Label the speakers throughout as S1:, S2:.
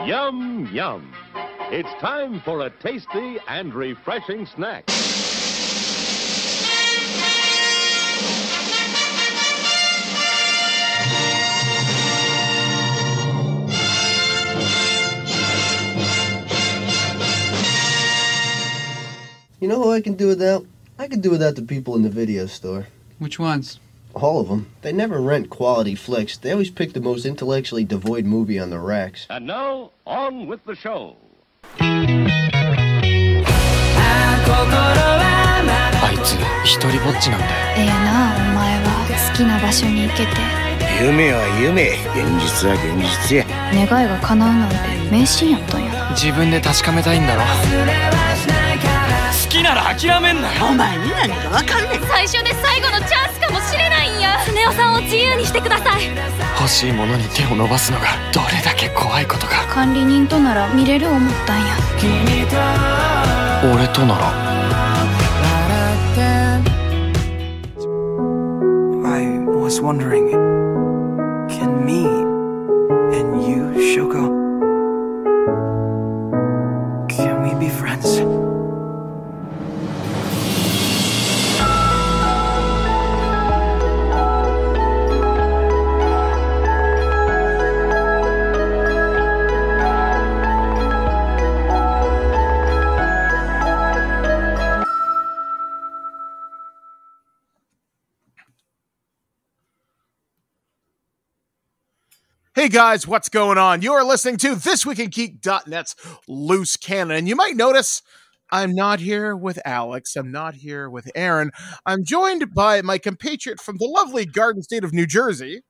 S1: Yum, yum. It's time for a tasty and refreshing snack.
S2: You know who I can do without? I can do without the people in the video store.
S3: Which ones?
S2: All of them. They never rent quality flicks. They always pick the most intellectually devoid movie on the racks.
S1: And now, on with the show.
S4: あいつ一人ぼっちなんだよ。
S5: ええな、お前は好きな場所に行けて。
S6: 夢は夢、現実は現実や。
S5: 願いが叶うなんて迷信やったんやな。
S4: 自分で確かめたいんだろ。好きなら諦めんなよ。
S7: お前に何がわかんねん。
S5: 最初で最後のチャンスかもしれないんや。スネ夫さんを自由にしてください。
S4: 欲しいものに手を伸ばすのがどれだけ怖いことか。
S5: 管理人となら見れる思ったんや。
S4: 俺となら。
S8: I was wondering, can me and you, Shoko, can we be friends?
S9: Hey guys, what's going on? You are listening to ThisWeekInGeek.net's Loose Cannon. And you might notice I'm not here with Alex. I'm not here with Aaron. I'm joined by my compatriot from the lovely Garden State of New Jersey.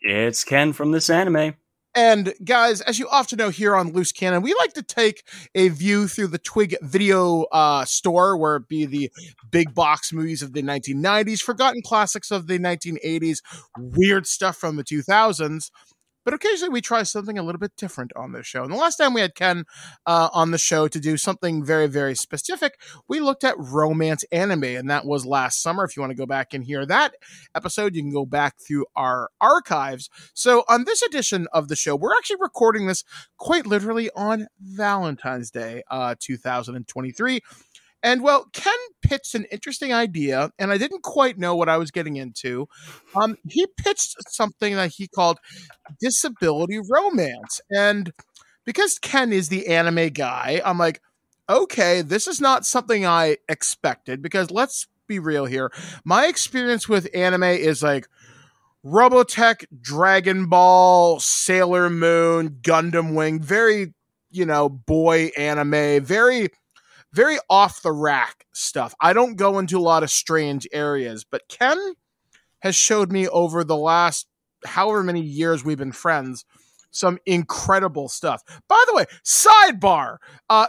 S10: It's Ken from This Anime.
S9: And guys, as you often know here on Loose Cannon, we like to take a view through the Twig video store, where it be the big box movies of the 1990s, forgotten classics of the 1980s, weird stuff from the 2000s. But occasionally we try something a little bit different on this show. And the last time we had Ken on the show to do something very, very specific, we looked at romance anime, and that was last summer. If you want to go back and hear that episode, you can go back through our archives. So on this edition of the show, we're actually recording this quite literally on Valentine's Day, 2023. And, well, Ken pitched an interesting idea, and I didn't quite know what I was getting into. He pitched something that he called disability romance. And because Ken is the anime guy, I'm like, okay, this is not something I expected, because let's be real here. My experience with anime is like Robotech, Dragon Ball, Sailor Moon, Gundam Wing, very, boy anime, very off the rack stuff. I don't go into a lot of strange areas, but Ken has showed me over the last however many years we've been friends some incredible stuff. By the way, sidebar.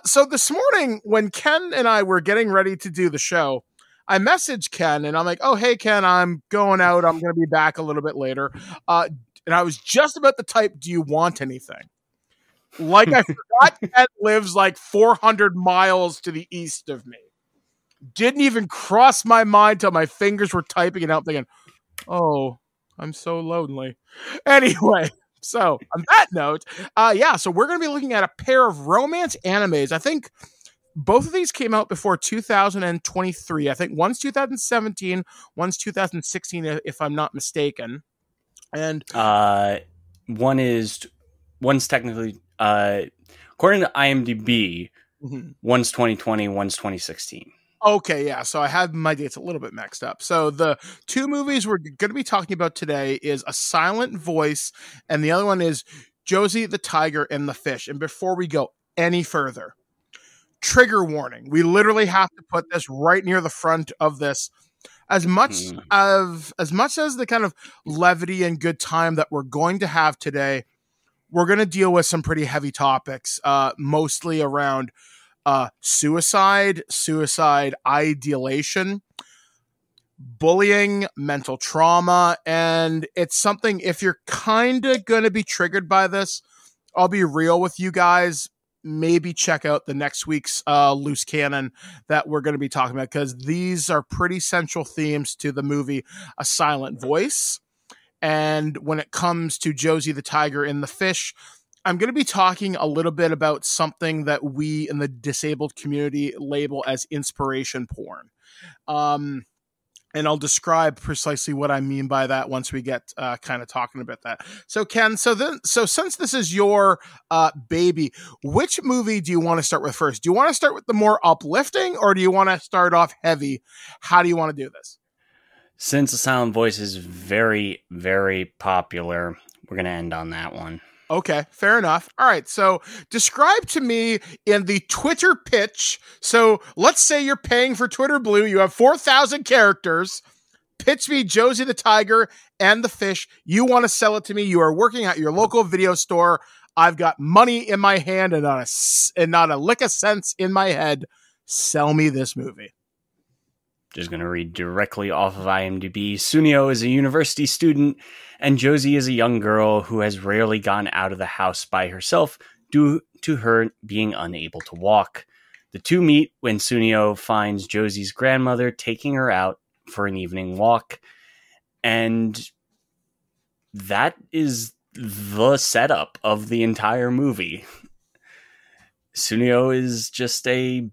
S9: So this morning when Ken and I were getting ready to do the show, I messaged Ken and I'm like, oh, hey, Ken, I'm going out. I'm going to be back a little bit later. And I was just about to type, do you want anything? Like I forgot Ken lives like 400 miles to the east of me. Didn't even cross my mind till my fingers were typing it out, thinking, oh, I'm so lonely. Anyway, so on that note, so we're going to be looking at a pair of romance animes. I think both of these came out before 2023. I think one's 2017, one's 2016, if I'm not mistaken. And
S10: one's technically, according to IMDb, one's 2020, one's 2016.
S9: Okay, yeah. So I have my dates a little bit mixed up. So the two movies we're going to be talking about today is A Silent Voice, and the other one is Josie the Tiger and the Fish. And before we go any further, trigger warning. We literally have to put this right near the front of this. As much as the kind of levity and good time that we're going to have today, we're going to deal with some pretty heavy topics, mostly around suicide, ideation, bullying, mental trauma, and it's something, if you're kind of going to be triggered by this, I'll be real with you guys, maybe check out the next week's Loose Cannon that we're going to be talking about, because these are pretty central themes to the movie A Silent Voice. And when it comes to Josie the Tiger and the Fish, I'm going to be talking a little bit about something that we in the disabled community label as inspiration porn. And I'll describe precisely what I mean by that once we get kind of talking about that. So Ken, so since this is your baby, which movie do you want to start with first? Do you want to start with the more uplifting, or do you want to start off heavy? How do you want to do this?
S10: Since The Silent Voice is very, very popular, we're going to end on that one.
S9: Okay, fair enough. All right, so describe to me in the Twitter pitch. So let's say you're paying for Twitter Blue. You have 4,000 characters. Pitch me Josie the Tiger and the Fish. You want to sell it to me. You are working at your local video store. I've got money in my hand and not a lick of sense in my head. Sell me this movie.
S10: Just going to read directly off of IMDb. Sunio is a university student, and Josie is a young girl who has rarely gone out of the house by herself due to her being unable to walk. The two meet when Sunio finds Josie's grandmother taking her out for an evening walk, and that is the setup of the entire movie. Sunio is just a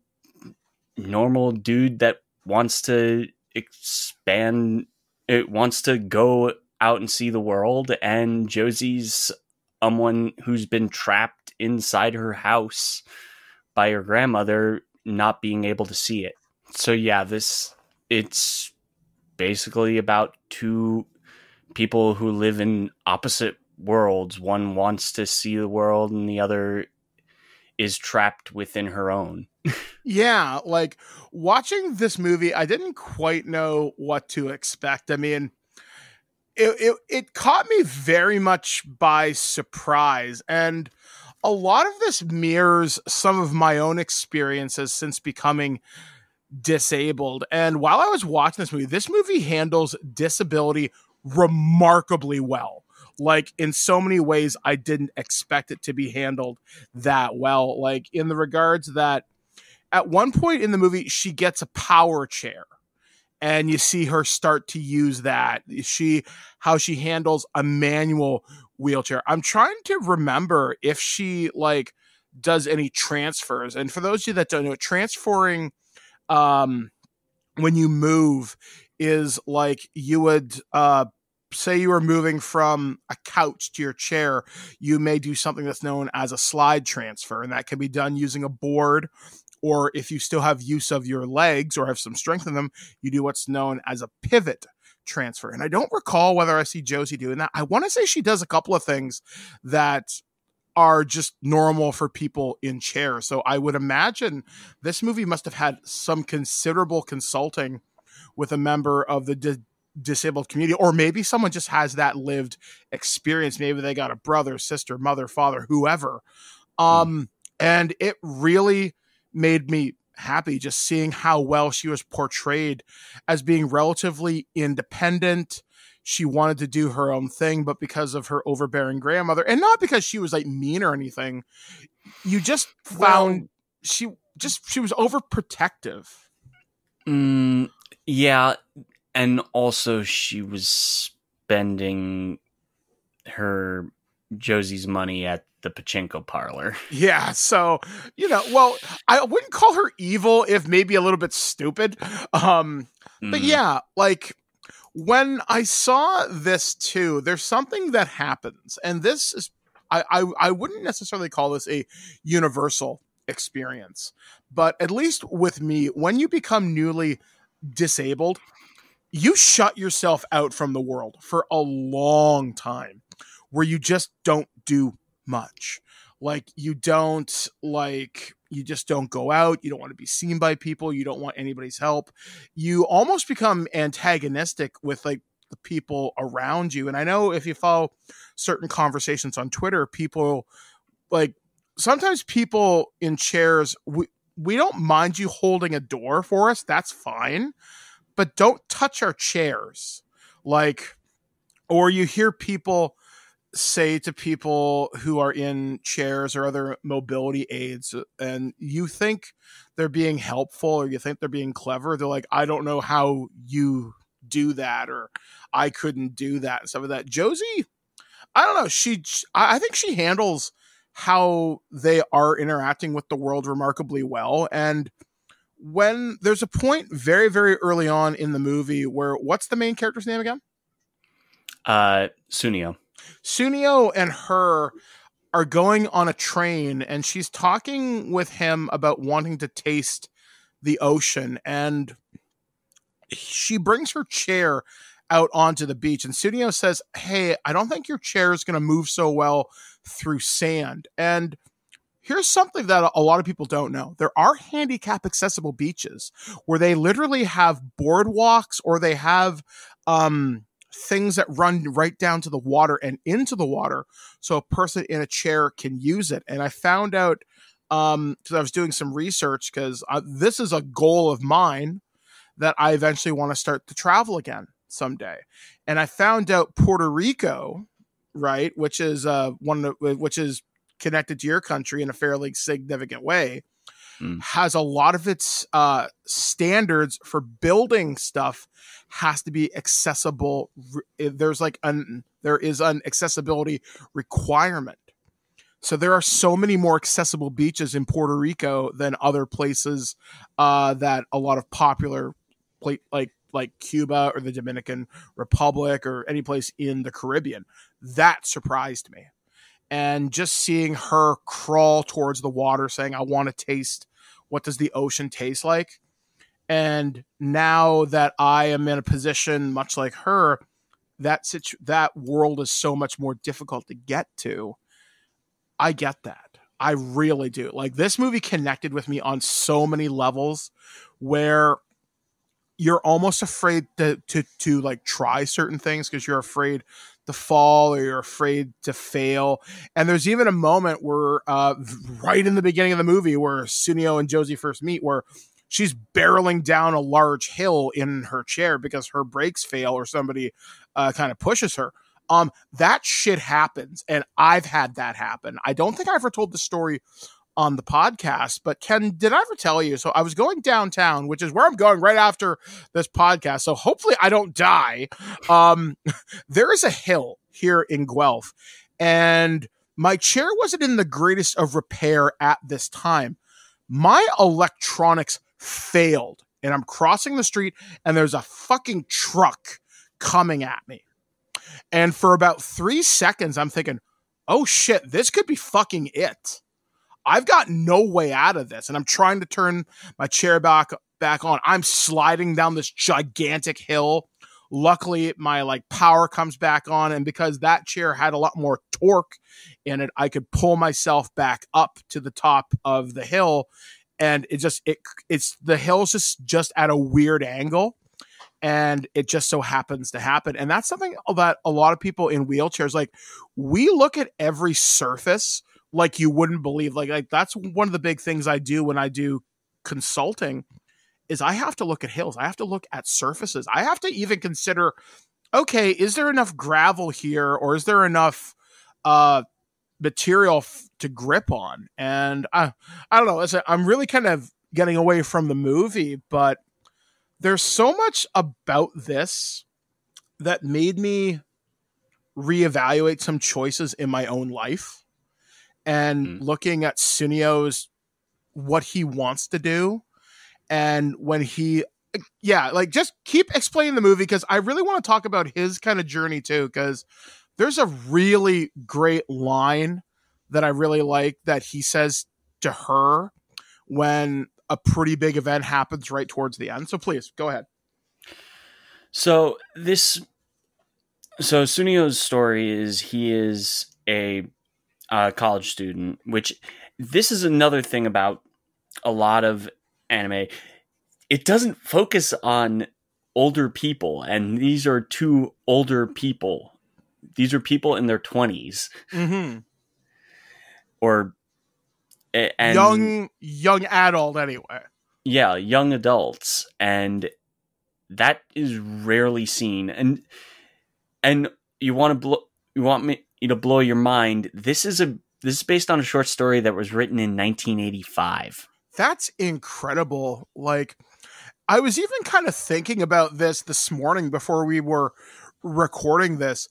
S10: normal dude that wants to expand, it wants to go out and see the world, and Josie's someone who's been trapped inside her house by her grandmother not being able to see it. So yeah, it's basically about two people who live in opposite worlds. One wants to see the world and the other is trapped within her own.
S9: Yeah, like watching this movie, I didn't quite know what to expect. I mean, it caught me very much by surprise, and a lot of this mirrors some of my own experiences since becoming disabled. And while I was watching this movie handles disability remarkably well. Like, in so many ways, I didn't expect it to be handled that well. Like, in the regards that at one point in the movie, she gets a power chair, and you see her start to use that. How she handles a manual wheelchair. I'm trying to remember if she like does any transfers. And for those of you that don't know, transferring when you move is like you would say you were moving from a couch to your chair, you may do something that's known as a slide transfer, and that can be done using a board, or if you still have use of your legs or have some strength in them, you do what's known as a pivot transfer. And I don't recall whether I see Josie doing that. I want to say she does a couple of things that are just normal for people in chairs. So I would imagine this movie must have had some considerable consulting with a member of the disabled community, or maybe someone just has that lived experience. Maybe they got a brother, sister, mother, father, whoever. And it really made me happy just seeing how well she was portrayed as being relatively independent. She wanted to do her own thing, but because of her overbearing grandmother, and not because she was like mean or anything, you just found she was overprotective.
S10: Yeah. And also she was spending Josie's money at the pachinko parlor.
S9: Yeah, so, well, I wouldn't call her evil, if maybe a little bit stupid. But yeah, like, when I saw this too, there's something that happens. And this is, I wouldn't necessarily call this a universal experience. But at least with me, when you become newly disabled, you shut yourself out from the world for a long time, where you just don't do much. Like, you just don't go out. You don't want to be seen by people. You don't want anybody's help. You almost become antagonistic with like the people around you. And I know if you follow certain conversations on Twitter, people like, sometimes people in chairs, we don't mind you holding a door for us. That's fine. But don't touch our chairs. Like, or you hear people say to people who are in chairs or other mobility aids, and you think they're being helpful or you think they're being clever. They're like, I don't know how you do that, or I couldn't do that, and stuff like that. Josie, I don't know. I think she handles how they are interacting with the world remarkably well. And when there's a point very, very early on in the movie where, what's the main character's name again?
S10: Sunio.
S9: Sunio and her are going on a train, and she's talking with him about wanting to taste the ocean, and she brings her chair out onto the beach, and Sunio says, hey, I don't think your chair is going to move so well through sand. And here's something that a lot of people don't know. There are handicap accessible beaches where they literally have boardwalks, or they have things that run right down to the water and into the water, so a person in a chair can use it. And I found out, because I was doing some research, because this is a goal of mine, that I eventually want to start to travel again someday. And I found out Puerto Rico, right, which is which is connected to your country in a fairly significant way, has a lot of its standards for building stuff has to be accessible. There is an accessibility requirement. So there are so many more accessible beaches in Puerto Rico than other places that a lot of popular like Cuba or the Dominican Republic or any place in the Caribbean. That surprised me. And just seeing her crawl towards the water saying, I want to taste, what does the ocean taste like? And now that I am in a position much like her, that world is so much more difficult to get to. I get that. I really do. Like, this movie connected with me on so many levels where you're almost afraid to like try certain things because you're afraid to fall or you're afraid to fail. And there's even a moment where right in the beginning of the movie where Sunio and Josie first meet, where she's barreling down a large hill in her chair because her brakes fail or somebody kind of pushes her. That shit happens, and I've had that happen. I don't think I ever told the story on the podcast, but Ken, did I ever tell you? So I was going downtown, which is where I'm going right after this podcast. So hopefully I don't die. There is a hill here in Guelph, and my chair wasn't in the greatest of repair at this time. My electronics failed, and I'm crossing the street, and there's a fucking truck coming at me. And for about 3 seconds, I'm thinking, oh shit, this could be fucking it. I've got no way out of this. And I'm trying to turn my chair back on. I'm sliding down this gigantic hill. Luckily, my like power comes back on. And because that chair had a lot more torque in it, I could pull myself back up to the top of the hill. And the hill's just at a weird angle. And it just so happens to happen. And that's something that a lot of people in wheelchairs, like, we look at every surface like you wouldn't believe. Like that's one of the big things I do when I do consulting is I have to look at hills. I have to look at surfaces. I have to even consider, okay, is there enough gravel here, or is there enough material to grip on? And I don't know. I'm really kind of getting away from the movie, but there's so much about this that made me reevaluate some choices in my own life. And looking at Sunio's, what he wants to do. And when just keep explaining the movie, because I really want to talk about his kind of journey too, because there's a really great line that I really like that he says to her when a pretty big event happens right towards the end. So please go ahead.
S10: So Sunio's story is he is a college student, which this is another thing about a lot of anime. It doesn't focus on older people, and these are two older people. These are people in their 20s. Mm-hmm. And
S9: young adult anyway.
S10: Yeah, young adults, and that is rarely seen. And you want me to blow your mind. This is based on a short story that was written in 1985.
S9: That's incredible. Like, I was even kind of thinking about this morning before we were recording this.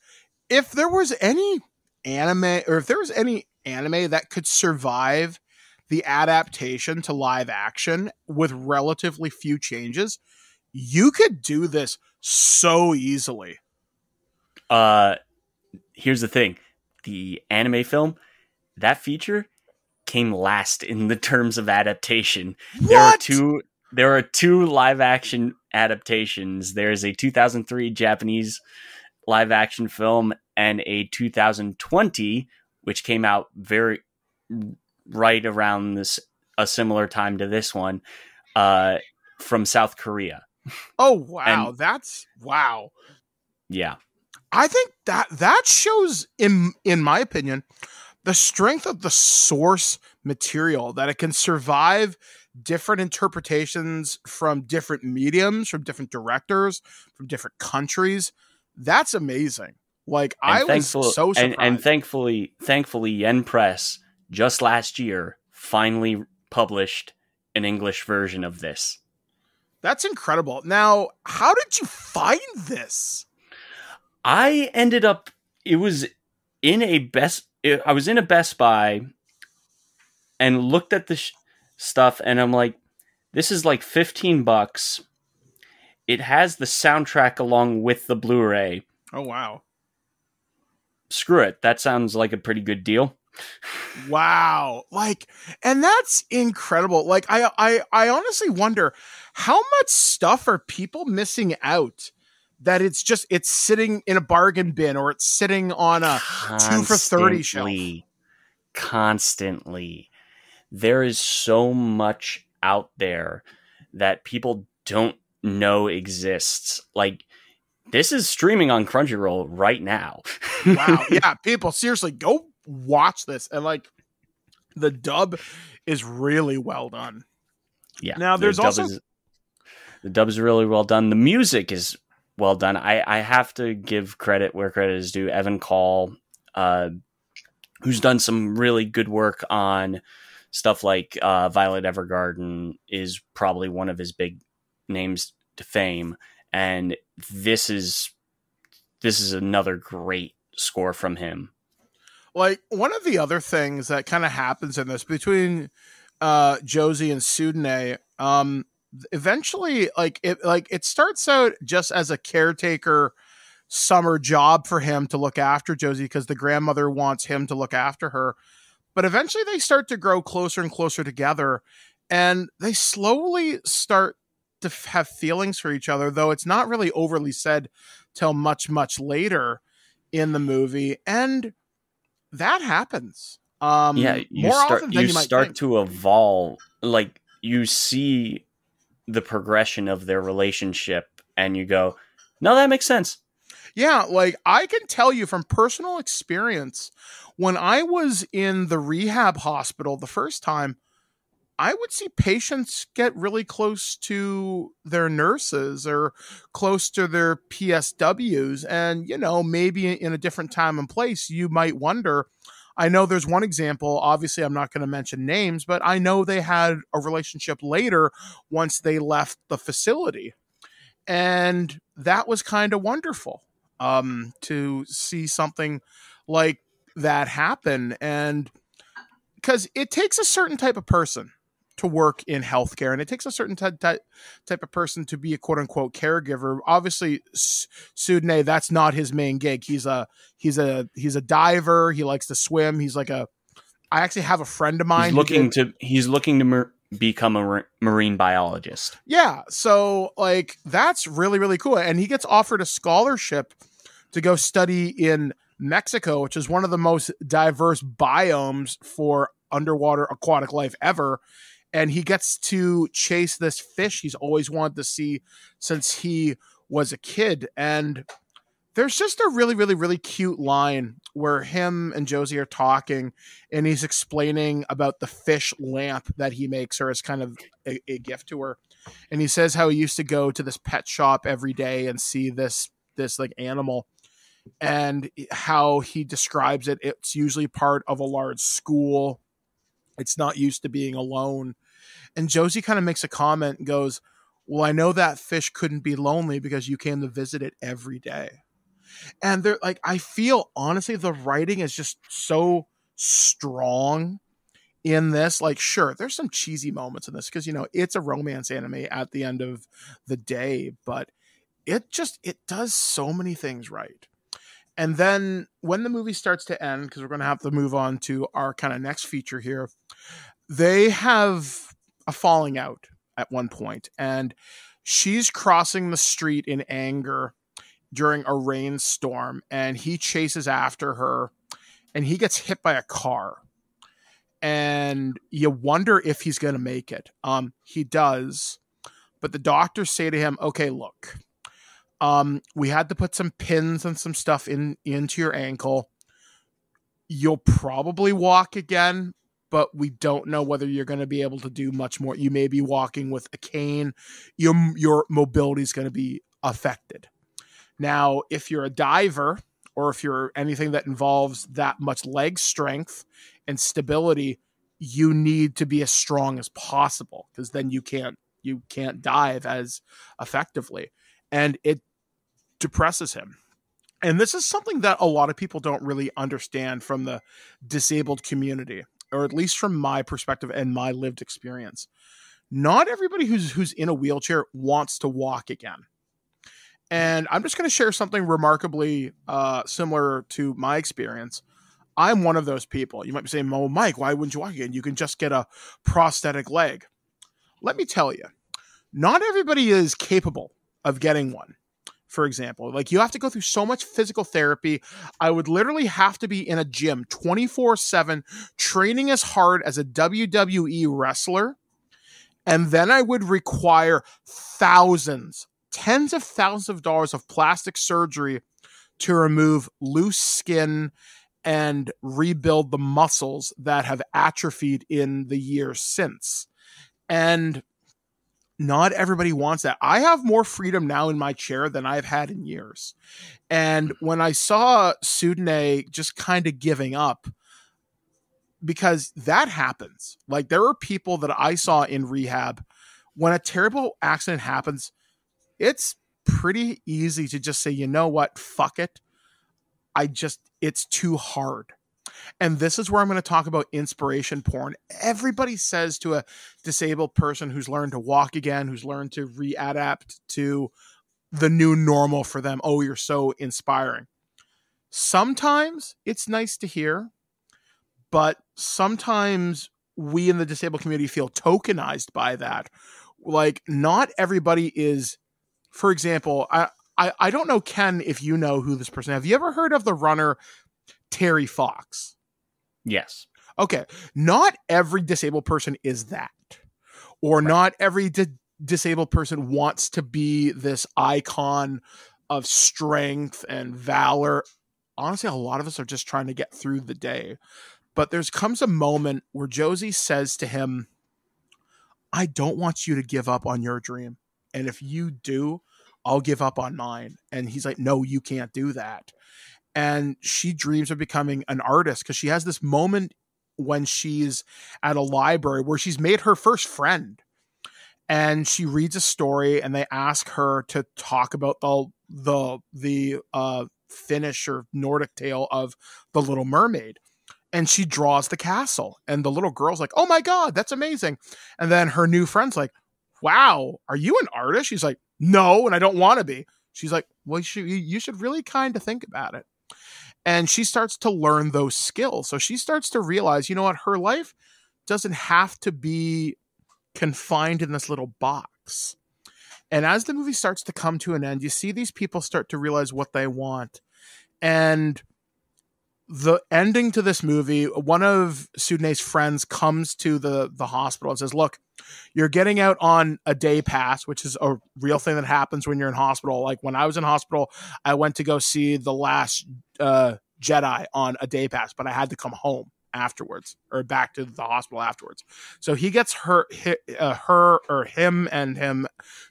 S9: If there was any anime, or if there was any anime that could survive the adaptation to live action with relatively few changes, you could do this so easily.
S10: Here's the thing. The anime film, that feature came last in the terms of adaptation.
S9: What?
S10: There are two live action adaptations. There's a 2003 Japanese live action film and a 2020, which came out right around a similar time to this one, from South Korea.
S9: Oh, wow.
S10: And,
S9: wow.
S10: Yeah.
S9: I think that shows, in my opinion, the strength of the source material, that it can survive different interpretations from different mediums, from different directors, from different countries. That's amazing. Like, I was so surprised.
S10: And thankfully, Yen Press just last year finally published an English version of this.
S9: That's incredible. Now, how did you find this?
S10: I ended up, I was in a Best Buy and looked at the stuff, and I'm like, this is like $15. It has the soundtrack along with the Blu-ray.
S9: Oh, wow.
S10: Screw it. That sounds like a pretty good deal.
S9: Wow. Like, and that's incredible. Like, I honestly wonder how much stuff are people missing out that it's sitting in a bargain bin, or it's sitting on a 2 for $30 shelf.
S10: Constantly. There is so much out there that people don't know exists. Like, this is streaming on Crunchyroll right now.
S9: Wow. Yeah, people, seriously, go watch this. And like, the dub is really well done.
S10: Yeah.
S9: Now there's
S10: the dub is really well done. The music is well done. I have to give credit where credit is due. Evan Call, who's done some really good work on stuff like Violet Evergarden, is probably one of his big names to fame. And this is another great score from him.
S9: Like, one of the other things that kind of happens in this between Josie and Sudene, eventually, it starts out just as a caretaker summer job for him to look after Josie because the grandmother wants him to look after her. But eventually they start to grow closer and closer together, and they slowly start to have feelings for each other, though it's not really overly said till much, much later in the movie. And that happens.
S10: You start to evolve. Like, you see the progression of their relationship and you go, no, that makes sense.
S9: Yeah, like, I can tell you from personal experience, when I was in the rehab hospital the first time, I would see patients get really close to their nurses or close to their PSWs. And, maybe in a different time and place, you might wonder. I know there's one example, obviously I'm not going to mention names, but I know they had a relationship later once they left the facility. And that was kind of wonderful to see something like that happen. And because it takes a certain type of person to work in healthcare, and it takes a certain type of person to be a quote unquote caregiver. Obviously, Sudene, that's not his main gig. He's a diver. He likes to swim. I actually have a friend of mine.
S10: He's looking to become a marine biologist.
S9: Yeah. So like, that's really, really cool. And he gets offered a scholarship to go study in Mexico, which is one of the most diverse biomes for underwater aquatic life ever. And he gets to chase this fish he's always wanted to see since he was a kid. And there's just a really, really, really cute line where him and Josie are talking, and he's explaining about the fish lamp that he makes her as kind of a gift to her. And he says how he used to go to this pet shop every day and see this like animal, and how he describes it. It's usually part of a large school. It's not used to being alone. And Josie kind of makes a comment and goes, well, I know that fish couldn't be lonely because you came to visit it every day. And they're like, I feel honestly, the writing is just so strong in this. Like, sure, there's some cheesy moments in this because, you know, it's a romance anime at the end of the day, but it does so many things right. And then when the movie starts to end, because we're going to have to move on to our kind of next feature here, they have a falling out at one point, and she's crossing the street in anger during a rainstorm, and he chases after her, and he gets hit by a car. And you wonder if he's going to make it. He does, but the doctors say to him, okay, look, we had to put some pins and some stuff into your ankle. You'll probably walk again, but we don't know whether you're going to be able to do much more. You may be walking with a cane. Your mobility is going to be affected. Now, if you're a diver, or if you're anything that involves that much leg strength and stability, you need to be as strong as possible, because then you can't dive as effectively. And it depresses him. And this is something that a lot of people don't really understand from the disabled community, or at least from my perspective and my lived experience. Not everybody who's in a wheelchair wants to walk again. And I'm just going to share something remarkably similar to my experience. I'm one of those people. You might be saying, oh, Mike, why wouldn't you walk again? You can just get a prosthetic leg. Let me tell you, not everybody is capable of getting one. For example, like, you have to go through so much physical therapy. I would literally have to be in a gym 24/7, training as hard as a WWE wrestler. And then I would require tens of thousands of dollars of plastic surgery to remove loose skin and rebuild the muscles that have atrophied in the years since. And not everybody wants that. I have more freedom now in my chair than I've had in years. And when I saw Sudene just kind of giving up, because that happens. Like, there are people that I saw in rehab, when a terrible accident happens, it's pretty easy to just say, you know what, fuck it. It's too hard. And this is where I'm going to talk about inspiration porn. Everybody says to a disabled person who's learned to walk again, who's learned to readapt to the new normal for them, oh, you're so inspiring. Sometimes it's nice to hear, but sometimes we in the disabled community feel tokenized by that. Like, not everybody is, for example, I don't know, Ken, if you know who this person is. Have you ever heard of the runner Terry Fox?
S10: Yes.
S9: Okay. Not every disabled person is that. Or right. Not every disabled person wants to be this icon of strength and valor. Honestly, a lot of us are just trying to get through the day. But comes a moment where Josie says to him, I don't want you to give up on your dream. And if you do, I'll give up on mine. And he's like, no, you can't do that. And she dreams of becoming an artist, because she has this moment when she's at a library where she's made her first friend. And she reads a story, and they ask her to talk about the Finnish or Nordic tale of The Little Mermaid. And she draws the castle. And the little girl's like, oh my God, that's amazing. And then her new friend's like, wow, are you an artist? She's like, no, and I don't want to be. She's like, well, you should really kind of think about it. And she starts to learn those skills. So she starts to realize, you know what, her life doesn't have to be confined in this little box. And as the movie starts to come to an end, you see these people start to realize what they want. And the ending to this movie, one of Sudene's friends comes to the hospital and says, look, you're getting out on a day pass, which is a real thing that happens when you're in hospital. Like, when I was in hospital, I went to go see The Last Jedi on a day pass, but I had to come home afterwards, or back to the hospital afterwards. So he gets him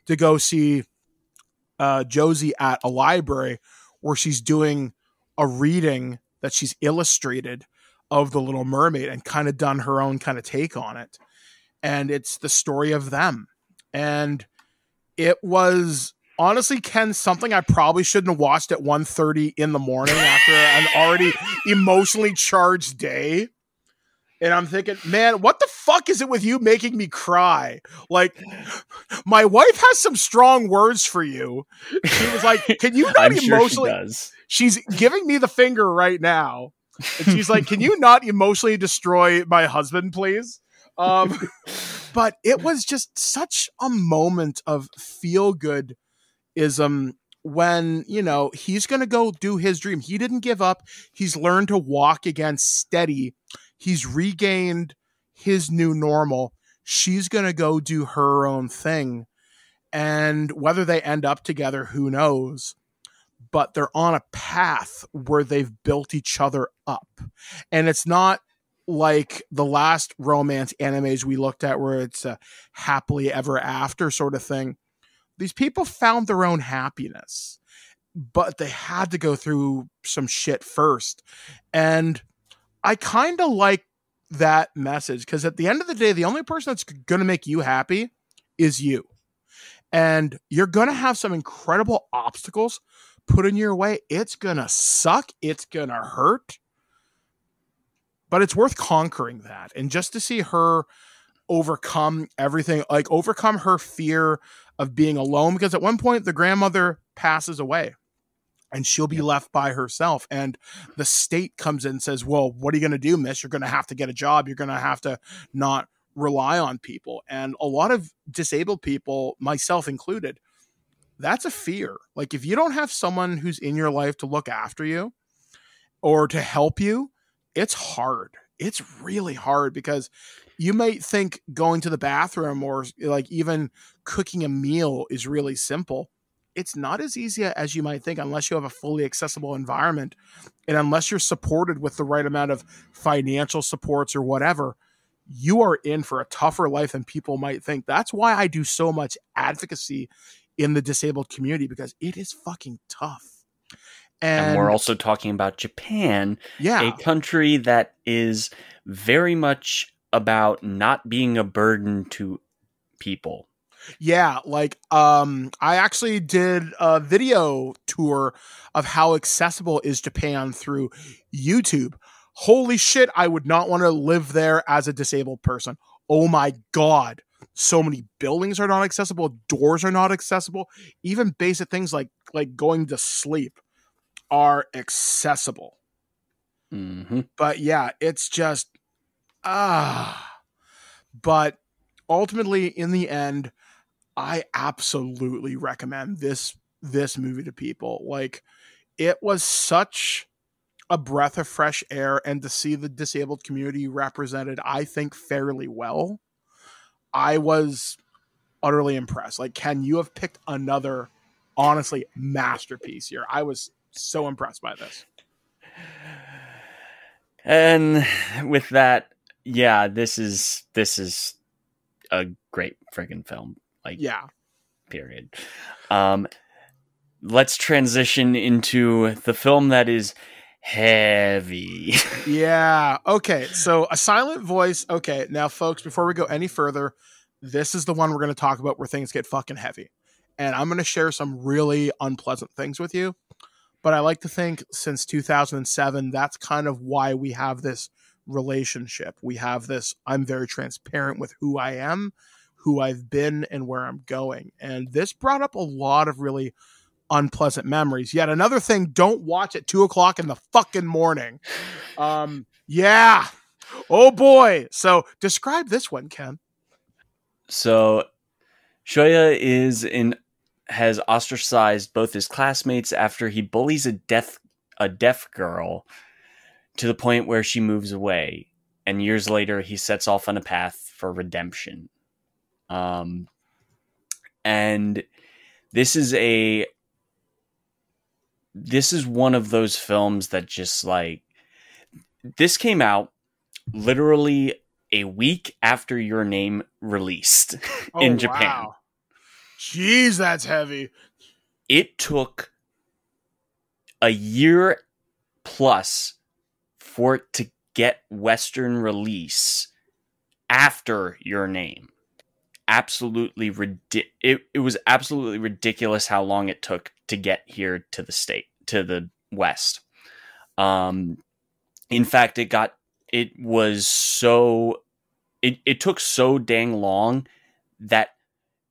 S9: to go see Josie at a library where she's doing a reading that she's illustrated of The Little Mermaid and kind of done her own kind of take on it. And it's the story of them. And it was honestly, Ken, something I probably shouldn't have watched at 1:30 in the morning after an already emotionally charged day. And I'm thinking, man, what the fuck is it with you making me cry? Like, my wife has some strong words for you. She was like, can you not
S10: I'm
S9: emotionally...
S10: sure she does.
S9: She's giving me the finger right now. And she's like, can you not emotionally destroy my husband, please? But it was just such a moment of feel-good-ism when, you know, he's going to go do his dream. He didn't give up. He's learned to walk again steady. He's regained his new normal. She's going to go do her own thing. And whether they end up together, who knows? But they're on a path where they've built each other up. And it's not like the last romance animes we looked at where it's a happily ever after sort of thing. These people found their own happiness, but they had to go through some shit first. And I kind of like that message because at the end of the day, the only person that's going to make you happy is you. And you're going to have some incredible obstacles put in your way. It's going to suck. It's going to hurt. But it's worth conquering that. And just to see her overcome everything, like overcome her fear of being alone, because at one point the grandmother passes away and she'll be left by herself. And the state comes in and says, well, what are you going to do, miss? You're going to have to get a job. You're going to have to not rely on people. And a lot of disabled people, myself included, that's a fear. Like if you don't have someone who's in your life to look after you or to help you, it's hard. It's really hard because you might think going to the bathroom or like even cooking a meal is really simple. It's not as easy as you might think unless you have a fully accessible environment and unless you're supported with the right amount of financial supports or whatever. You are in for a tougher life than people might think. That's why I do so much advocacy in the disabled community, because it is fucking tough.
S10: And we're also talking about Japan, a country that is very much about not being a burden to people.
S9: Yeah, like I actually did a video tour of how accessible is Japan through YouTube. Holy shit, I would not want to live there as a disabled person. Oh my God. So many buildings are not accessible. Doors are not accessible. Even basic things like going to sleep are accessible.
S10: Mm-hmm.
S9: But yeah, it's just, but ultimately in the end, I absolutely recommend this movie to people. Like it was such a breath of fresh air, and to see the disabled community represented, I think fairly well. I was utterly impressed. Like, Ken, you have picked another, honestly, masterpiece here. I was so impressed by this.
S10: And with that, yeah, this is a great friggin' film. Like,
S9: yeah,
S10: period. Let's transition into the film that is heavy.
S9: Yeah. Okay. So A Silent Voice. Okay. Now, folks, before we go any further, this is the one we're going to talk about where things get fucking heavy. And I'm going to share some really unpleasant things with you. But I like to think since 2007, that's kind of why we have this relationship. We have this, I'm very transparent with who I am, who I've been, and where I'm going. And this brought up a lot of really unpleasant memories. Yet another thing, don't watch at 2:00 in the fucking morning. Yeah. Oh boy. So describe this one, Ken.
S10: So Shoya has ostracized both his classmates after he bullies a deaf girl to the point where she moves away. And years later, he sets off on a path for redemption. And this is one of those films that just like, this came out literally a week after Your Name released in Japan.
S9: Wow. Jeez, that's heavy.
S10: It took a year plus for it to get Western release after Your Name. Absolutely it was absolutely ridiculous how long it took to get here to the West. In fact, it got it was so it took so dang long that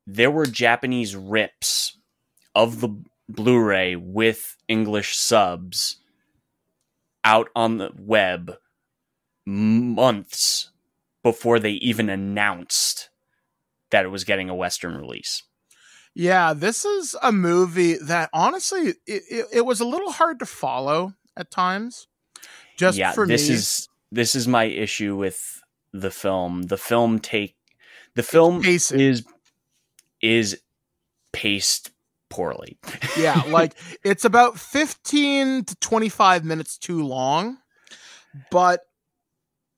S10: there were Japanese rips of the Blu-ray with English subs out on the web months before they even announced that it was getting a Western release.
S9: Yeah, this is a movie that honestly, it was a little hard to follow at times. Just for me.
S10: This is my issue with the film. The film is paced poorly.
S9: Yeah, like it's about 15 to 25 minutes too long, but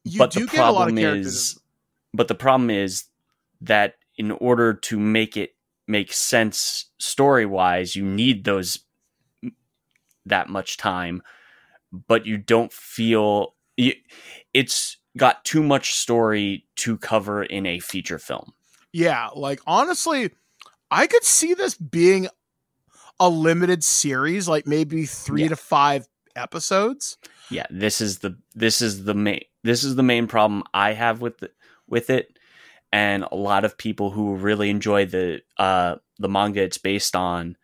S9: do get a lot of characters.
S10: But the problem is that in order to make it make sense story-wise, you need that much time, but you don't feel it's got too much story to cover in a feature film. Yeah,
S9: like honestly, I could see this being a limited series, like maybe 3 to 5 episodes.
S10: Yeah, this is the main problem I have with it, and a lot of people who really enjoy the manga it's based on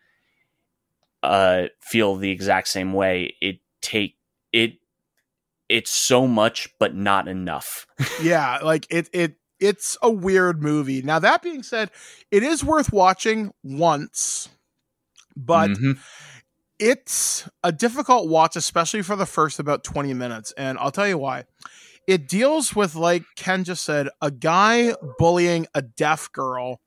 S10: feel the exact same way. It's so much, but not enough.
S9: Yeah, like it's a weird movie. Now, that being said, it is worth watching once, but it's a difficult watch, especially for the first about 20 minutes. And I'll tell you why. It deals with, like Ken just said, a guy bullying a deaf girl,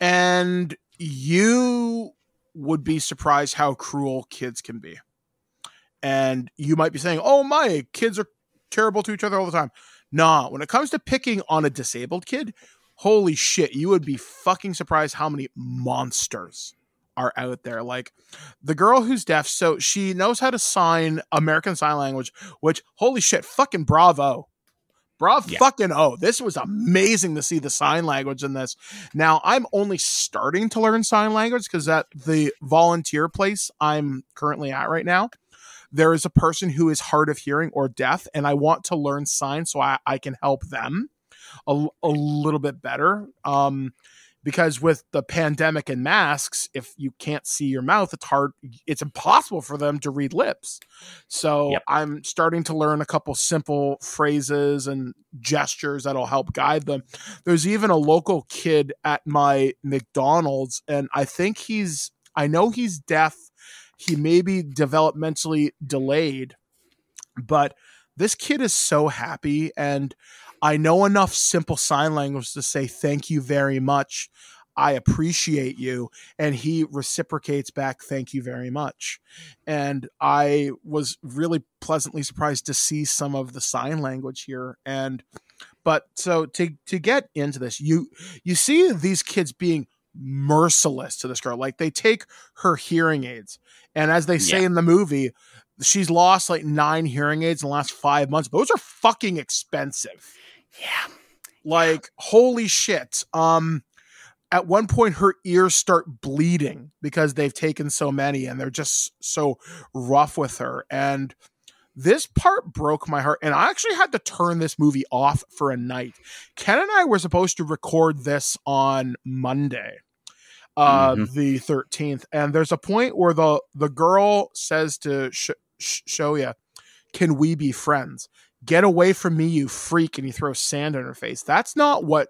S9: and you would be surprised how cruel kids can be. And you might be saying, oh, my kids are terrible to each other all the time. Nah, when it comes to picking on a disabled kid, holy shit, you would be fucking surprised how many monsters are out there. Like the girl who's deaf, so she knows how to sign American Sign Language, which, holy shit, fucking bravo. Fucking oh, this was amazing to see the sign language in this. Now, I'm only starting to learn sign language because at the volunteer place I'm currently at right now, there is a person who is hard of hearing or deaf, and I want to learn signs so I can help them a little bit better. Because with the pandemic and masks, if you can't see your mouth, it's impossible for them to read lips. So I'm starting to learn a couple simple phrases and gestures that'll help guide them. There's even a local kid at my McDonald's, and I know he's deaf. He may be developmentally delayed, but this kid is so happy, and I know enough simple sign language to say, thank you very much. I appreciate you. And he reciprocates back, thank you very much. And I was really pleasantly surprised to see some of the sign language here. But so to get into this, you see these kids being merciless to this girl. Like they take her hearing aids. And as they say in the movie, she's lost like 9 hearing aids in the last 5 months. Those are fucking expensive.
S10: Yeah.
S9: Like, holy shit. At one point, her ears start bleeding because they've taken so many and they're just so rough with her. And this part broke my heart. And I actually had to turn this movie off for a night. Ken and I were supposed to record this on Monday, the 13th. And there's a point where the girl says to Shoya, can we be friends? Get away from me, you freak, and he throws sand in her face. That's not what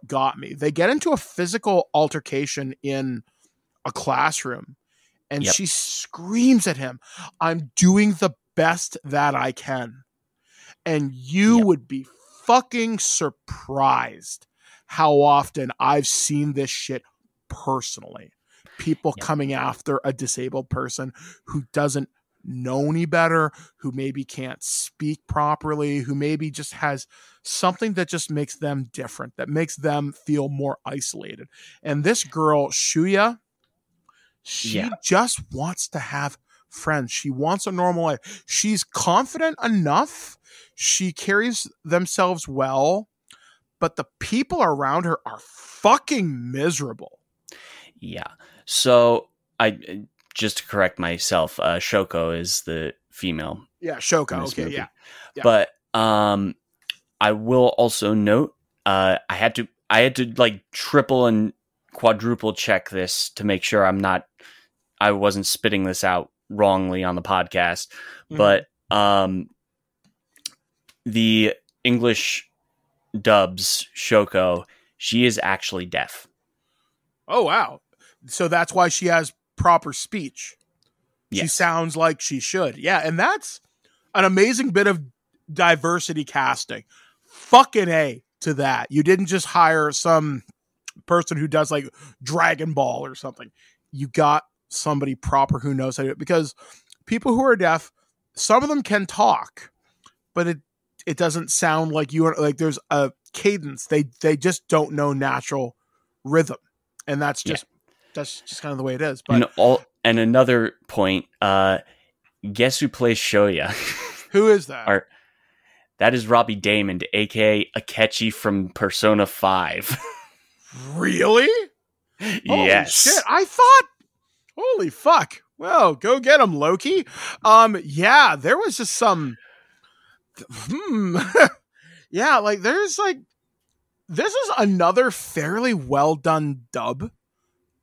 S9: got me. They get into a physical altercation in a classroom, and she screams at him, I'm doing the best that I can. And you would be fucking surprised how often I've seen this shit personally. People coming after a disabled person who doesn't know any better, who maybe can't speak properly, who maybe just has something that just makes them different, that makes them feel more isolated. And this girl, Shuya, she just wants to have friends. She wants a normal life. She's confident enough. She carries themselves well, but the people around her are fucking miserable.
S10: Yeah. So just to correct myself, Shoko is the female.
S9: Yeah, Shoko. Okay, yeah.
S10: But I will also note, I had to like triple and quadruple check this to make sure I wasn't spitting this out wrongly on the podcast. But the English dubs Shoko, she is actually deaf.
S9: Oh, wow. So that's why she has proper speech.
S10: Yes.
S9: She sounds like she should. Yeah, and that's an amazing bit of diversity casting. Fucking A to that. You didn't just hire some person who does like Dragon Ball or something. You got somebody proper who knows how to do it. Because people who are deaf, some of them can talk, but it doesn't sound like you are, like there's a cadence. They just don't know natural rhythm. And that's just kind of the way it is. But
S10: and another point, guess who plays Shoya?
S9: Who is that?
S10: That is Robbie Damon, aka Akechi from Persona 5.
S9: Really?
S10: Yes.
S9: Holy shit. I thought, holy fuck. Well, go get him, Loki. Yeah, there was just some yeah, like there's like, this is another fairly well done dub,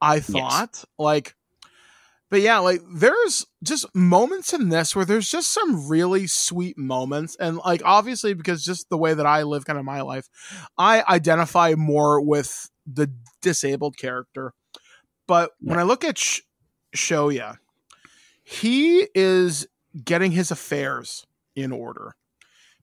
S9: I thought. Yes. Like, but yeah, like there's just moments in this where there's just some really sweet moments. And like, obviously, because just the way that I live kind of my life, I identify more with the disabled character. But when I look at Shoya, he is getting his affairs in order.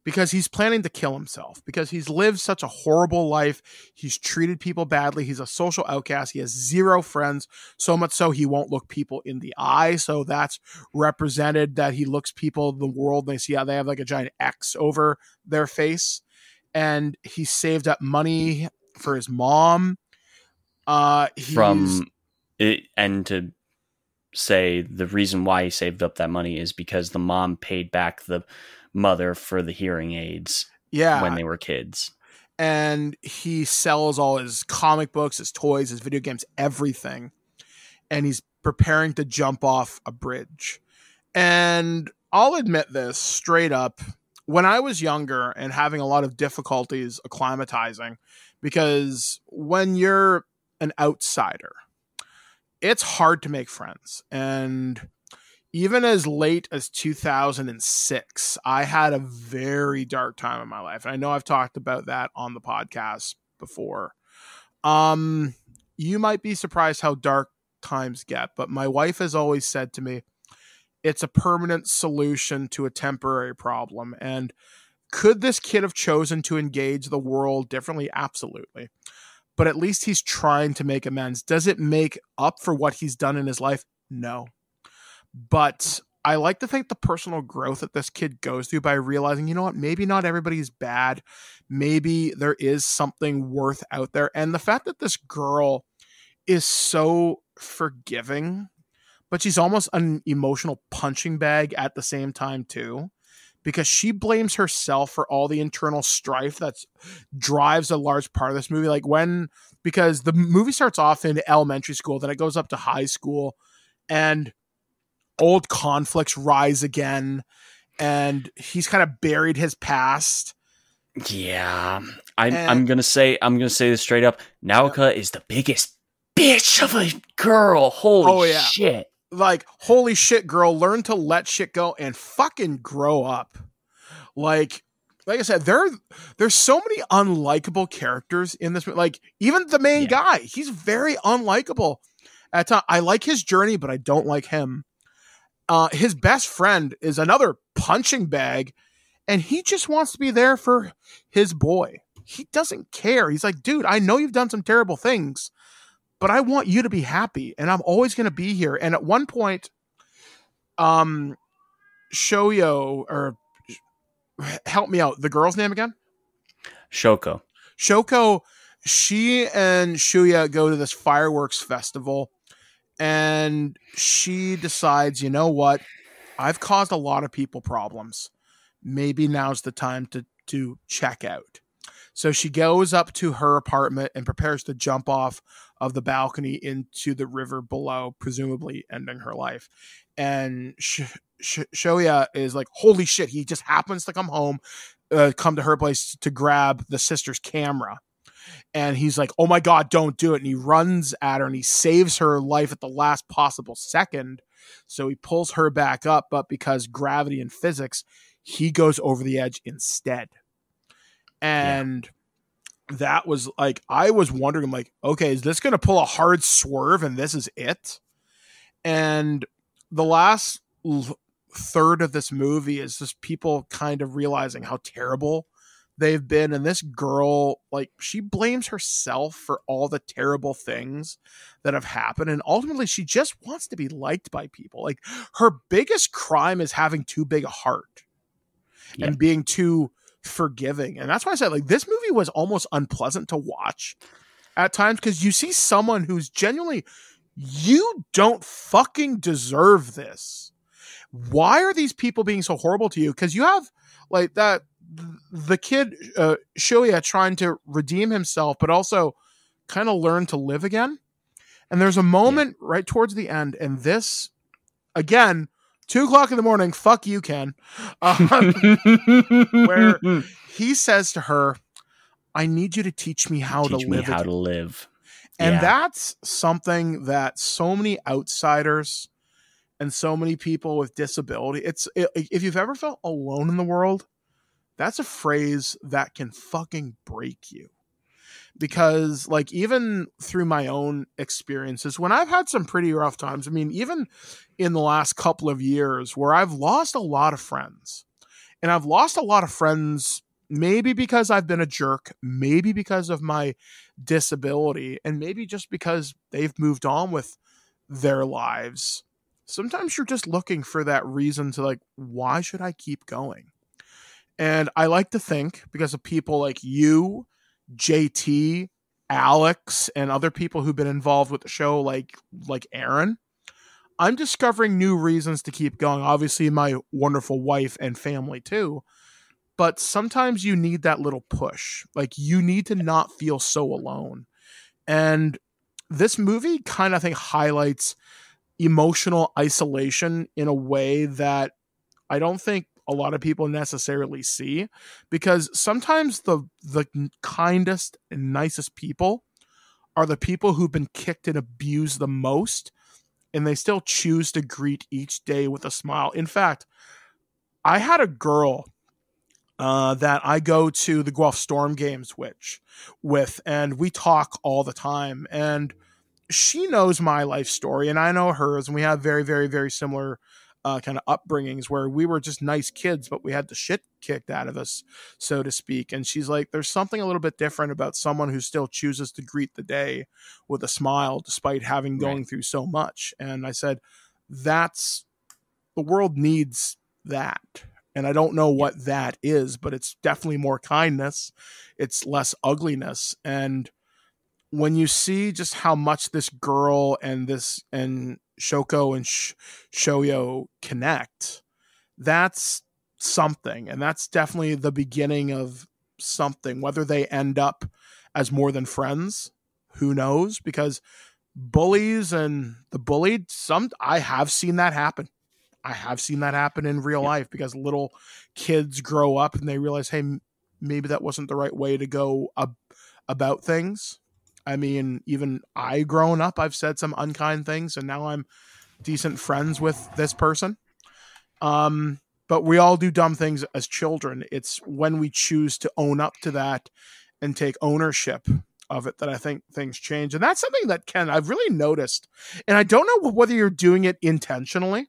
S9: Because he's planning to kill himself. Because he's lived such a horrible life. He's treated people badly. He's a social outcast. He has zero friends. So much so he won't look people in the eye. So that's represented that he looks people in the world. And they see how they have like a giant X over their face. And he saved up money for his mom.
S10: And to say the reason why he saved up that money is because the mom paid back the mother for the hearing aids when they were kids.
S9: And he sells all his comic books, his toys, his video games, everything. And he's preparing to jump off a bridge. And I'll admit this straight up. When I was younger and having a lot of difficulties acclimatizing, because when you're an outsider, it's hard to make friends. And even as late as 2006, I had a very dark time in my life. And I know I've talked about that on the podcast before. You might be surprised how dark times get, but my wife has always said to me, it's a permanent solution to a temporary problem. And could this kid have chosen to engage the world differently? Absolutely. But at least he's trying to make amends. Does it make up for what he's done in his life? No. But I like to think the personal growth that this kid goes through by realizing, you know what, maybe not everybody's bad. Maybe there is something worth out there. And the fact that this girl is so forgiving, but she's almost an emotional punching bag at the same time too, because she blames herself for all the internal strife that drives a large part of this movie. Like because the movie starts off in elementary school, then it goes up to high school, and old conflicts rise again, and he's kind of buried his past.
S10: Yeah, I'm gonna say this straight up. Naoka is the biggest bitch of a girl. Holy shit!
S9: Like, holy shit, girl, learn to let shit go and fucking grow up. Like I said, there's so many unlikable characters in this. Like, even the main guy, he's very unlikable at times. I like his journey, but I don't like him. His best friend is another punching bag, and he just wants to be there for his boy. He doesn't care. He's like, dude, I know you've done some terrible things, but I want you to be happy, and I'm always going to be here. And at one point, Shoyo, or help me out, the girl's name again?
S10: Shoko, she and Shuya go to this fireworks festival. And she decides, you know what? I've caused a lot of people problems. Maybe now's the time to check out. So she goes up to her apartment and prepares to jump off of the balcony into the river below, presumably ending her life. And Shoya is like, holy shit, he just happens to come home.
S9: come to her place to grab the sister's camera. And he's like, oh my God, don't do it. And he runs at her and he saves her life at the last possible second. So he pulls her back up, but because gravity and physics, he goes over the edge instead. And that was like, I was wondering, I'm like, okay, is this going to pull a hard swerve and this is it? And the last third of this movie is just people kind of realizing how terrible they've been. And this girl, like, she blames herself for all the terrible things that have happened. And ultimately she just wants to be liked by people. Like, her biggest crime is having too big a heart and being too forgiving. And that's why I said, like, this movie was almost unpleasant to watch at times, because you see someone who's genuinely, you don't fucking deserve this. Why are these people being so horrible to you? Because you have like that, the kid Pollyea trying to redeem himself, but also kind of learn to live again. And there's a moment right towards the end, and this, again, 2:00 in the morning, fuck you, Ken, where he says to her, I need you to teach me how to live. And that's something that so many outsiders and so many people with disability, if you've ever felt alone in the world, that's a phrase that can fucking break you. Because, like, even through my own experiences, when I've had some pretty rough times, I mean, even in the last couple of years where I've lost a lot of friends, and I've lost a lot of friends maybe because I've been a jerk, maybe because of my disability, and maybe just because they've moved on with their lives. Sometimes you're just looking for that reason to, like, why should I keep going? And I like to think, because of people like you, JT, Alex, and other people who've been involved with the show, like Aaron, I'm discovering new reasons to keep going. Obviously, my wonderful wife and family too. But sometimes you need that little push. Like, you need to not feel so alone. And this movie kind of, I think, highlights emotional isolation in a way that I don't think a lot of people necessarily see, because sometimes the kindest and nicest people are the people who've been kicked and abused the most, and they still choose to greet each day with a smile. In fact, I had a girl that I go to the Guelph Storm games with, and we talk all the time, and she knows my life story and I know hers, and we have very, very, very similar kind of upbringings where we were just nice kids, but we had the shit kicked out of us, so to speak. And she's like, there's something a little bit different about someone who still chooses to greet the day with a smile despite having going through so much. And I said, the world needs that. And I don't know what that is, but it's definitely more kindness. It's less ugliness. And when you see just how much this girl and Shoko and Shoyo connect, that's something. And that's definitely the beginning of something. Whether they end up as more than friends, who knows? Because bullies and the bullied, I have seen that happen. I have seen that happen in real life, because little kids grow up and they realize, hey, maybe that wasn't the right way to go about things. I mean, even I growing up, I've said some unkind things, and now I'm decent friends with this person. But we all do dumb things as children. It's when we choose to own up to that and take ownership of it that I think things change. And that's something that, Ken, I've really noticed. And I don't know whether you're doing it intentionally,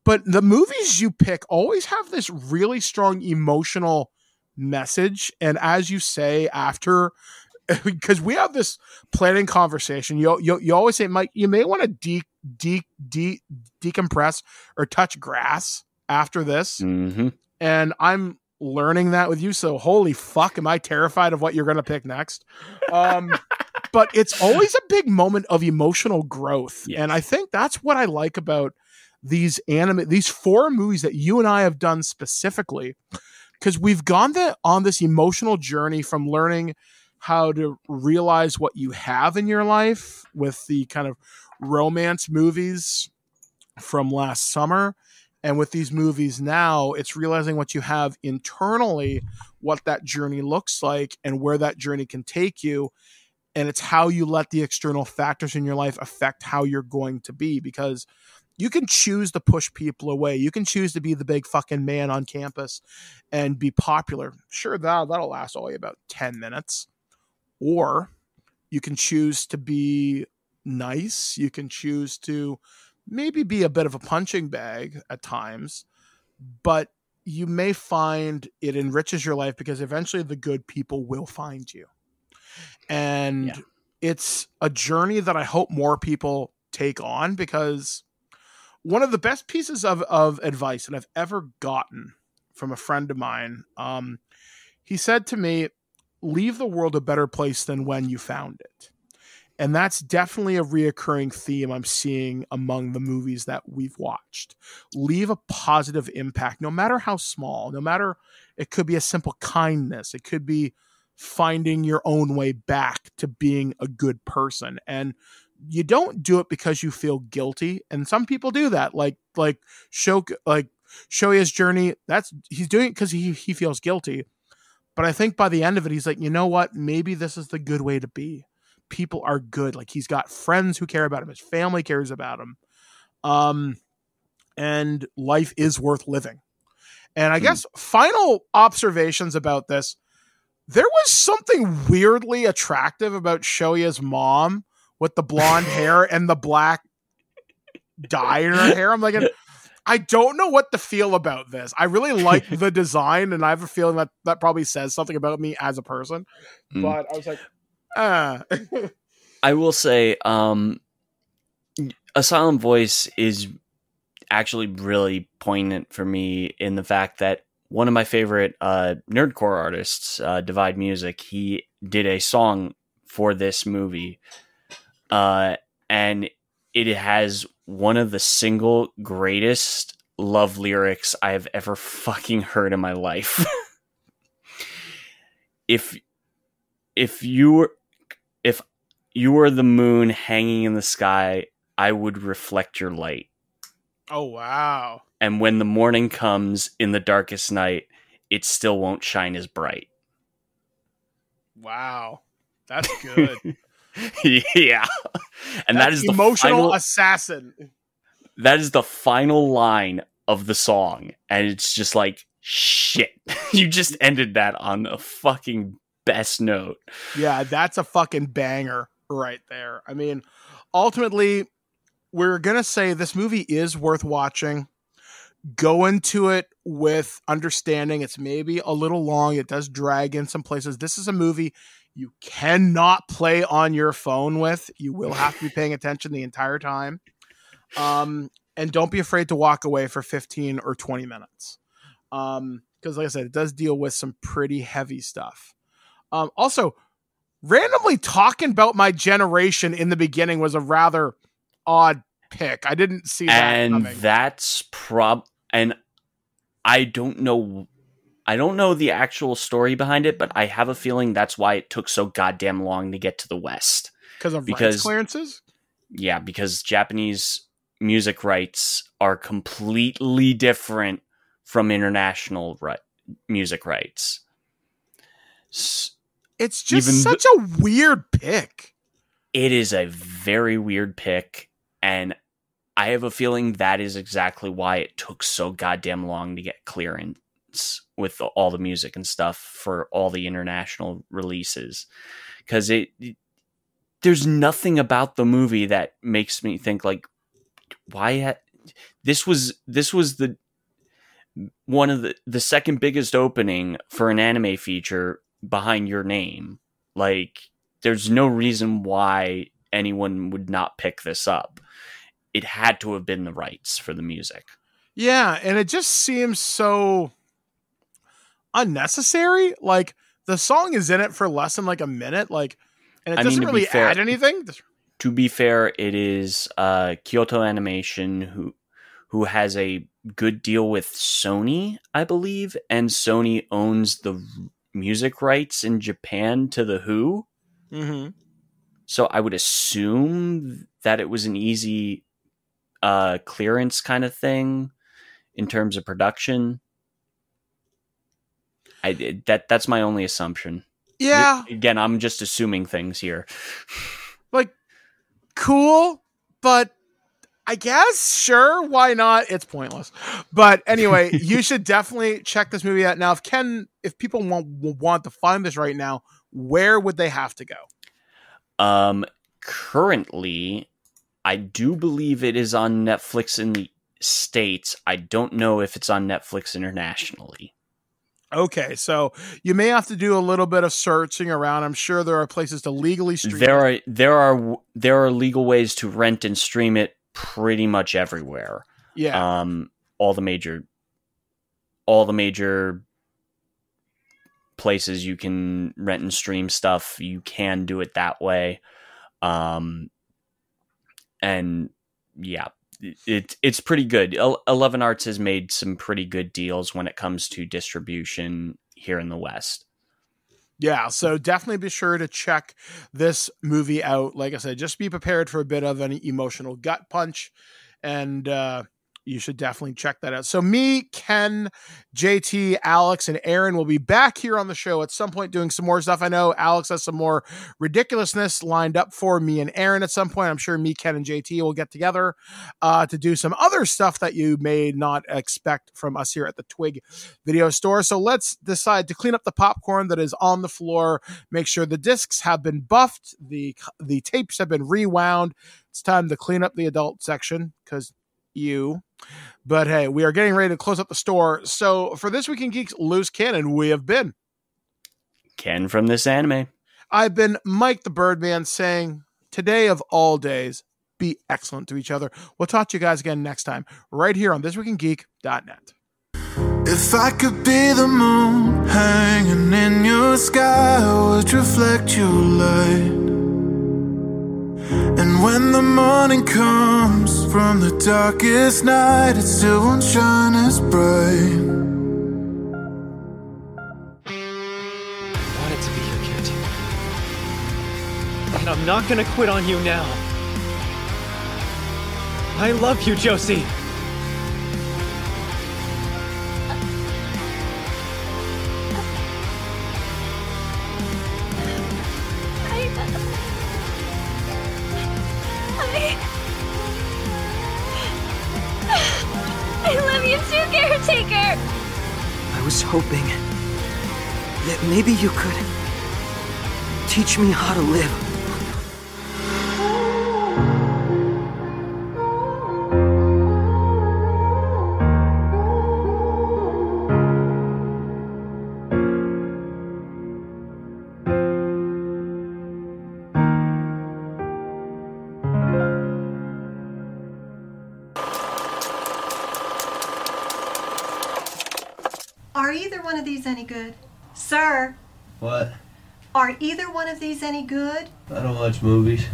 S9: but the movies you pick always have this really strong emotional message. And as you say, after, because we have this planning conversation, you always say, Mike, you may want to decompress or touch grass after this. Mm-hmm. And I'm learning that with you. So holy fuck, am I terrified of what you're going to pick next? But it's always a big moment of emotional growth. Yes. And I think that's what I like about these 4 movies that you and I have done specifically, because we've gone on this emotional journey from learning how to realize what you have in your life with the kind of romance movies from last summer, And with these movies now, it's realizing what you have internally, what that journey looks like, and where that journey can take you. And it's how you let the external factors in your life affect how you're going to be, because you can choose to push people away. You can choose to be the big fucking man on campus and be popular. Sure, that'll last only about 10 minutes. Or you can choose to be nice. You can choose to maybe be a bit of a punching bag at times, but you may find it enriches your life because eventually the good people will find you. And it's a journey that I hope more people take on, because one of the best pieces of advice that I've ever gotten from a friend of mine, he said to me, leave the world a better place than when you found it. And that's definitely a reoccurring theme I'm seeing among the movies that we've watched. Leave a positive impact, no matter how small, no matter, it could be a simple kindness. It could be finding your own way back to being a good person. And you don't do it because you feel guilty. And some people do that. Like Shoya's journey, he's doing it because he feels guilty. But I think by the end of it, he's like, you know what? Maybe this is the good way to be. People are good. Like, he's got friends who care about him. His family cares about him. And life is worth living. And I guess final observations about this. There was something weirdly attractive about Shoya's mom with the blonde hair and the black dye in her hair. I'm like, I don't know what to feel about this. I really like the design, and I have a feeling that probably says something about me as a person. But I was like,
S10: I will say, A Silent Voice is actually really poignant for me in the fact that one of my favorite nerdcore artists, Divide Music, he did a song for this movie, and it has one of the single greatest love lyrics I have ever fucking heard in my life. If you were the moon hanging in the sky, I would reflect your light.
S9: oh, wow.
S10: And when the morning comes in the darkest night, it still won't shine as bright.
S9: Wow. That's good.
S10: Yeah. And that is the
S9: emotional assassin.
S10: That is the final line of the song. And it's just like, shit. You just ended that on the fucking best note.
S9: Yeah, that's a fucking banger right there. I mean, ultimately, we're going to say this movie is worth watching. Go into it with understanding it's maybe a little long. It does drag in some places. This is a movie you cannot play on your phone with. You will have to be paying attention the entire time. And don't be afraid to walk away for 15 or 20 minutes. Because like I said, it does deal with some pretty heavy stuff. Also, randomly talking about my generation in the beginning was a rather odd pick. I didn't see that coming.
S10: That's and I don't know the actual story behind it, but I have a feeling that's why it took so goddamn long to get to the West.
S9: Because of rights clearances?
S10: Yeah, because Japanese music rights are completely different from international music rights.
S9: It's just such a weird pick.
S10: It is a very weird pick, and I have a feeling that is exactly why it took so goddamn long to get clearance with all the music and stuff for all the international releases. Because there's nothing about the movie that makes me think like, why this was the one of the second biggest opening for an anime feature behind Your Name. Like, there's no reason why anyone would not pick this up. It had to have been the rights for the music.
S9: Yeah, and it just seems so unnecessary. Like, the song is in it for less than like a minute, like, and it doesn't really add anything.
S10: To be fair, it is Kyoto Animation who has a good deal with Sony, I believe, and Sony owns the music rights in Japan to The Who.
S9: Mm-hmm.
S10: So I would assume that it was an easy clearance kind of thing. in terms of production. That's my only assumption.
S9: Yeah.
S10: Again, I'm just assuming things here.
S9: Like, cool, but I guess, sure, why not? It's pointless. But anyway, you should definitely check this movie out. Now, if people want to find this right now, where would they have to go?
S10: Currently, I do believe it is on Netflix in the States. I don't know if it's on Netflix internationally.
S9: Okay, so you may have to do a little bit of searching around. I'm sure there are places to legally stream it.
S10: There are legal ways to rent and stream it pretty much everywhere.
S9: Yeah.
S10: All the major places you can rent and stream stuff, you can do it that way. And yeah, it's pretty good. 11 Arts has made some pretty good deals when it comes to distribution here in the West.
S9: Yeah, so definitely be sure to check this movie out. Like I said, just be prepared for a bit of an emotional gut punch, and you should definitely check that out. So me, Ken, JT, Alex, and Aaron will be back here on the show at some point doing some more stuff. I know Alex has some more ridiculousness lined up for me and Aaron at some point. I'm sure me, Ken, and JT will get together to do some other stuff that you may not expect from us here at the Twig Video Store. So let's decide to clean up the popcorn that is on the floor, make sure the discs have been buffed, the tapes have been rewound. It's time to clean up the adult section, because but hey, we are getting ready to close up the store. So for This Week in Geek's Loose Cannon, we have been
S10: Ken from This Anime.
S9: I've been Mike the Birdman, saying today of all days, be excellent to each other. We'll talk to you guys again next time, right here on ThisWeekInGeek.net.
S3: If I could be the moon hanging in your sky, I would reflect your light. And when the morning comes from the darkest night, it still won't shine as bright.
S4: I wanted to be your caretaker, and I'm not gonna quit on you now. I love you, Josie.
S5: I love you too, caretaker!
S8: I was hoping that maybe you could teach me how to live.
S7: Are either one of these any good? Sir?
S2: What?
S7: Are either one of these any good?
S2: I don't watch movies.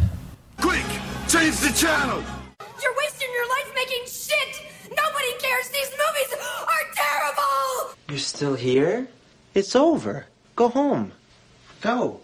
S3: Quick, change the channel!
S5: You're wasting your life making shit! Nobody cares! These movies are terrible!
S11: You're still here? It's over. Go home. Go.